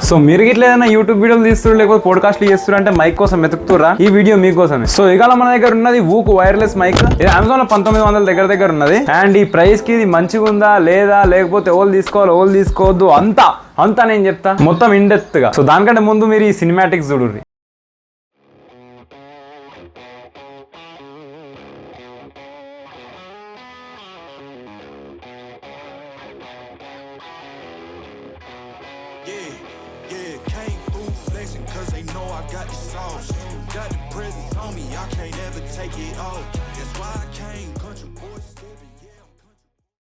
So మీరు ఇట్లా ఏదైనా యూట్యూబ్ వీడియోలు తీస్తున్నారు లేకపోతే పోడ్కాస్ట్లు చేస్తున్నారు అంటే మైక్ కోసం వెతుకుతురా, ఈ వీడియో మీకోసమే. సో ఇవాళ మన దగ్గర ఉన్నది వూక్ వైర్లెస్ మైక్. ఇది అమెజాన్ లో 1900 దగ్గర ఉన్నది. అండ్ ఈ ప్రైస్ కి ఇది మంచిగా ఉందా లేదా, లేకపోతే ఓల్ తీసుకోవాలి ఓల్ తీసుకోవద్దు అంతా నేను చెప్తా మొత్తం ఇన్ డెప్త్ గా. సో దానికంటే ముందు మీరు ఈ సినిమాటిక్స్ చూడుర్రి. Yeah, came through flexing cause they know I got the sauce. Got the presents on me, I can't ever take it off. That's why I came country boy stepping, yeah.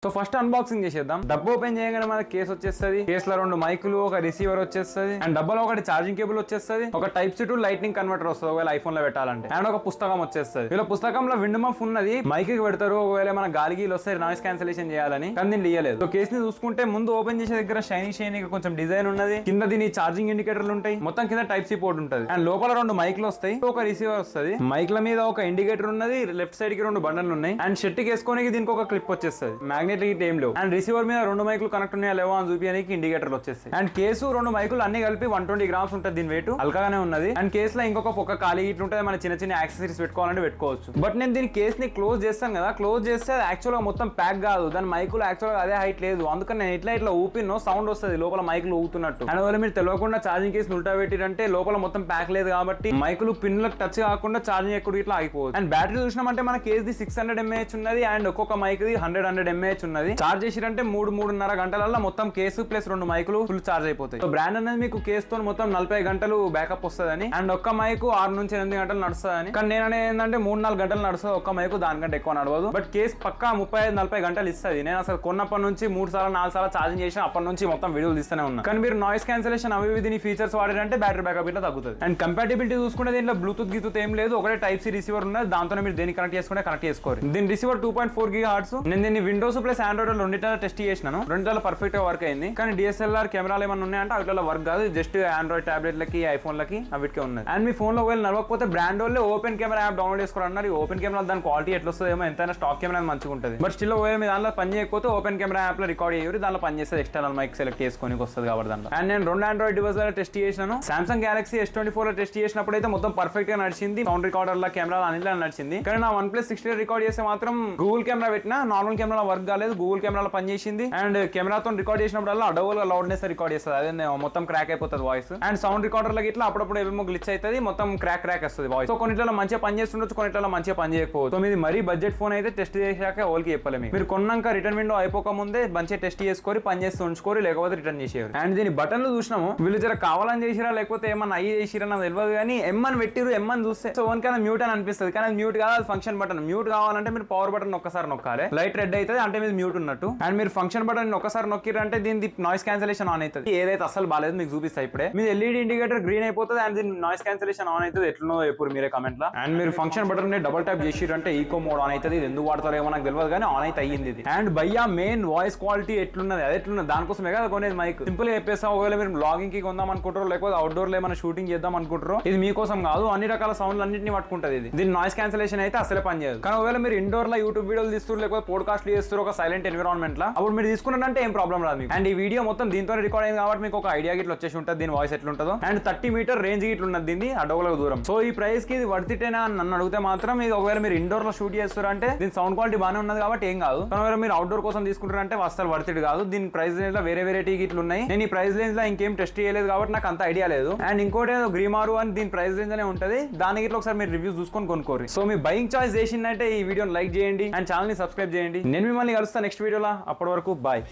So first unboxing చేసేద్దాం. డబ్బా open చేయగానే మనకి case వచ్చేస్తుంది. కేసులో 2 మైకులు, ఒక receiver వచ్చేస్తుంది. And డబ్బాలో ఒకటి ఛార్జింగ్ కేబుల్ వచ్చేస్తుంది. ఒక type C to lightning converter వస్తుంది ఒకవేళ ఐఫోన్ లో పెట్టాలంటే. అండ్ ఒక పుస్తకం వచ్చేస్తుంది. ఇలా పుస్తకంలో విండ్ మఫ్ ఉన్నది, మైక్ కి పెడతారు ఒకవేళ మన గాలికి వస్తే నాయిస్ క్యాన్సిలేషన్ చేయాలని. కానీ దీన్ని ఇయ్యలేదు. సో కేసుని చూసుకుంటే ముందు ఓపెన్ చేసే దగ్గర షైనీ కొంచెం డిజైన్ ఉన్నది. కింద దీని ఛార్జింగ్ ఇండికేటర్లు ఉంటాయి. మొత్తం కింద టైప్ సి పోర్ట్ ఉంటుంది. అండ్ లోపల 2 మైక్లు వస్తాయి, ఒక రిసీవర్ వస్తుంది. మైక్ల మీద ఒక ఇండికేటర్ ఉన్నది, లెఫ్ట్ సైడ్ కి 2 బండలు ఉన్నాయి. అండ్ షర్ట్ వేసుకోనికి దీనికి ఒక క్లిప్ వచ్చేస్తుంది. మ్యాగ్నెటిక్ ఏం లేవు. అండ్ రిసీవర్ మీద 2 మైకులు కనెక్ట్ ఉన్నాయా లేవో అని చూపించడానికి ఇండికేటర్లు వచ్చేస్తాయి. అండ్ కేసు 2 మైకులు అన్ని కలిపి 120 గ్రామ్స్ ఉంటుంది. దీని వెయిట్ హల్కాగానే ఉన్నది. అండ్ కేసులో ఇంకొక ఖాళీ ఇట్లా ఉంటుంది. మన చిన్న యాక్సెసరీస్ పెట్టుకోవాలంటే పెట్టుకోవచ్చు. బట్ నేను దీని కేస్ ని క్లోజ్ చేస్తాను కదా, క్లోజ్ చేస్తే యాక్చువల్ గా మొత్తం ప్యాక్ కాదు. దాని మైకులు యాక్చువల్ గా అదే హైట్ లేదు. అందుకని నేను ఇట్లా ఊపినో సౌండ్ వస్తుంది లోపల మైకులు ఊగుతున్నట్టు. అండ్ ఒకవేళ మీరు తెలియకుండా ఛార్జింగ్ కేసు ఉల్టా పెట్టిరంటే లోపల మొత్తం ప్యాక్ లేదు కాబట్టి మైకులు పిన్లకు టచ్ కాకుండా ఛార్జింగ్ ఎక్కడ ఇట్లా ఆగిపోవచ్చు. అండ్ బ్యాటరీ చూసినామంటే మన కేసు ది 600 mAh ఉన్నది. అండ్ ఒక్కొక్క మైక్ ది 100 mAh ఉన్నది. చార్జ్ చేసిరంటే 3.5 గంటలలో మొత్తం కేసు ప్లస్ 2 మైకులు ఫుల్ చార్జ్ అయిపోతాయి. సో బ్రాండ్ అనేది మీకు కేసు తో మొత్తం 40 గంటలు బ్యాకప్ వస్తుందని. అండ్ ఒక్క మైకు 6 నుంచి 8 గంటలు నడుస్తుందని. కానీ నేను అనేది ఏంటంటే 3-4 గంటలు నడుస్తుంది ఒక్క మైకు, దానికంటే ఎక్కువ నడవదు. బట్ కేసు పక్కా 35-40 గంటలు ఇస్తుంది. నేను అసలు కొన్నప్పటి నుంచి 3-4 సార్లు ఛార్జింగ్ చేసిన అప్పటి నుంచి మొత్తం వీడియోలు తీస్తూనే ఉన్నా. కానీ మీరు నాయిస్ క్యాన్సిలేషన్ అవి దీని ఫీచర్స్ వాడారంటే బ్యాటరీ బ్యాకప్ ఇట్లా తగ్గుతుంది. అండ్ కంపాటిబిలిటీ చూసుకుంటే దీంట్లో బ్లూటూత్ గీతూత్ ఏం లేదు. ఒకటే టైప్ సి రిసీవర్ ఉన్నది. దాంతో మీరు దేనికి కనెక్ట్ చేసుకోరు. దీని రిసీవర్ 2.4 GHz. నేను దీన్ని విండోస్ ప్లస్ ఆండ్రాయిడ్ రెండింటిలో టెస్ట్ చేసినాను. రెండింటిలో పర్ఫెక్ట్ గా వర్క్ అయింది. కానీ డిఎస్ఎల్ఆర్ కెమెరాలు ఏమన్నా ఉన్నాయంటే అట్లా వర్క్ కాదు. జస్ట్ ఆండ్రాయిడ్ టాబ్లెట్లకి ఐఫోన్లకి అవిటికే ఉన్నది. అండ్ మీ ఫోన్ లో ఒకవేళ నడవకపోతే బ్రాండ్ వాళ్ళే ఓపెన్ కెమెరా యాప్ డౌన్లోడ్ చేసుకోవాలన్నారు. ఈ ఓపెన్ కెమెరా దాని క్వాలిటీ ఎట్లా వస్తుందేమో, ఎంతైనా స్టాక్ కెమెరా మంచిగా ఉంటుంది. బట్ స్టిల్ ఒకవేళ మీ దాంట్లో పని చేయకపోతే ఓపెన్ కెమెరా యాప్ లో రికార్డ్ చేయరు. దాంట్లో పని చేస్తే ఎక్స్టర్నల్ మైక్ సెలెక్ట్ చేసుకొని వస్తుంది కాబట్టి దాంట్లో. అండ్ నేను 2 ఆండ్రాయిడ్ డివైస్ లో టెస్ట్ చేసినాను. సామ్సంగ్ గెలాక్సీ S24 లో టెస్ట్ చేసినప్పుడు అయితే మొత్తం పర్ఫెక్ట్ గా నడిచింది. సౌండ్ రికార్డర్ ల కెమెరా అన్నిట్లో నడిచింది. కానీ నా OnePlus 60 రికార్డ్ చేస్తే మాత్రం గూగుల్ కెమెరా పెట్టినా నార్మల్ కెమెరా వర్క్ కాలేదు. గూగుల్ కెమెరాలో పని చేసింది. అండ్ కెమెరాతో రికార్డ్ చేసినప్పుడల్లా డబుల్ గా లౌడ్నెస్ రికార్డ్ చేస్తుంది. అదే మొత్తం క్రాక్ అయిపోతుంది వాయిస్. అండ్ సౌండ్ రికార్డర్ లకి ఇట్లా అప్పుడప్పుడు ఏమో గ్లిచ్ అవుతుంది, మొత్తం క్రాక్ వస్తుంది వాయిస్. సో కొన్నిట్లో మంచిగా పని చేస్తుండొచ్చు, కొన్నిట్లో మంచిగా పని చేయకపోవచ్చు. మీది మరీ బడ్జెట్ ఫోన్ అయితే టెస్ట్ చేశాక ఓల్కి చెప్పలేము. మీరు కొన్నాక రిటర్న్ విండో అయిపోక ముందే మంచిగా టెస్ట్ చేసుకొని పని చేస్తూ ఉంచుకోరు, లేకపోతే రిటర్న్ చేసేవారు. అండ్ దీని బటన్లు చూసినాము, వీళ్ళు జర కావాలని చేసిరా లేకపోతే ఏమన్నా అయ్యి చేసిరా నాకు తెలియదు. కానీ ఎమ్మని పెట్టిరు, ఎమ్మని చూస్తే సో వన్ కన్నా మ్యూట్ అని అనిపిస్తుంది. కానీ అది మ్యూట్ కాదు, అది ఫంక్షన్ బటన్. మ్యూట్ కావాలంటే మీరు పవర్ బటన్ ఒక్కసారి నొక్కాలి, లైట్ రెడ్ అవుతుంది అంటే మీరు మ్యూట్ ఉన్నట్టు. అండ్ మీరు ఫంక్షన్ బటన్ ఒక్కసారి నొక్కిరంటే దీని నాయిస్ క్యాన్సిలేషన్ ఆన్ అవుతుంది. ఏదైతే అసలు బాలేదు మీకు చూపిస్తా ఇప్పుడే. మీ ఎల్ఈడి ఇండికేటర్ గ్రీన్ అయిపోతుంది అండ్ దీని నాయిస్ క్యాన్సిలేషన్ ఆన్ అవుతుంది. ఎట్లనో ఎప్పుడు మీరే కమెంట్ లా. అండ్ మీరు ఫంక్షన్ బటన్ ని డబుల్ ట్యాప్ చేసిరంటే ఈకో మోడ్ ఆన్ అవుతుంది. ఇది ఎందుకు వాడతారో ఏమో నాకు తెలియదు కానీ ఆన్ అయితే అయ్యింది ఇది. అండ్ భయ్యా మెయిన్ వాయిస్ క్వాలిటీ ఎట్లున్నది, అది ఎట్లున్నది దానికోసమే కదా కొనేది మైక్. సింపుల్ గా చెప్పేస్తా, ఒకవేళ మీరు బ్లాగింగ్ కి కొందాం అనుకుంటారో లేకపోతే అవుట్డోర్ లో ఏమైనా షూటింగ్ చేద్దాం అనుకుంటారో ఇది మీకోసం కాదు. అన్ని రకాల సౌండ్లు అన్నింటినీ పట్టుకుంటది ఇది. దీని నాయిస్ క్యాన్సిలేషన్ అయితే అసలే పని చేయదు. కానీ ఒకవేళ మీరు ఇండోర్ లో యూట్యూబ్ వీడియోలు తీస్తారు లేకపోతే పోడ్కాస్ట్ చేస్తారు ఒక సైలెంట్ ఎన్విరాన్మెంట్ లా, అప్పుడు మీరు తీసుకున్నారంటే ఏం ప్రాబ్లం రాదు మీకు. అండ్ ఈ వీడియో మొత్తం దీంతో రికార్డ్ అయింది కాబట్టి మీకు ఒక ఐడియా గిట్ల వచ్చేసి ఉంటుంది దీని వాయిస్ ఎట్లుంటుందో. అండ్ 30 మీటర్ రేంజ్ గిట్ల ఉన్నది దీన్ని అడవులకు దూరం. సో ఈ ప్రైస్ కి ఇది వర్తిటేనా అని నన్ను అడిగితే మాత్రం ఇది ఒకవేళ మీరు ఇండోర్ లో షూట్ చేస్తారంటే దీని సౌండ్ క్వాలిటీ బాగానే ఉన్నది కాబట్టి ఏం కాదు. కానీ ఒకవేళ మీరు అవుట్డోర్ కోసం తీసుకుంటారంటే అసలు వర్తిట్ కాదు. దీని ప్రైస్ రేంజ్ లో వేరే గిట్లు ఉన్నాయి. నేను ఈ ప్రైస్ రేంజ్ లో ఇంకేం టెస్ట్ చేయలేదు కాబట్టి నాకు అంత ఐడియా లేదు. అండ్ ఇంకోటి గ్రీమారు అని దీని ప్రైస్ రేంజ్ లోనే ఉంటుంది. దానికి ఇట్లా ఒకసారి మీరు రివ్యూస్ చూసుకొని కొనుక్కోరు. సో మీ బయింగ్ చాయిస్ చేసిందంటే ఈ వీడియోని లైక్ చేయండి అండ్ ఛానల్ ని సబ్స్క్రైబ్ చేయండి. నేను మిమ్మల్ని కలుస్తాను నెక్స్ట్ వీడియోలో. అప్పటి వరకు బాయ్.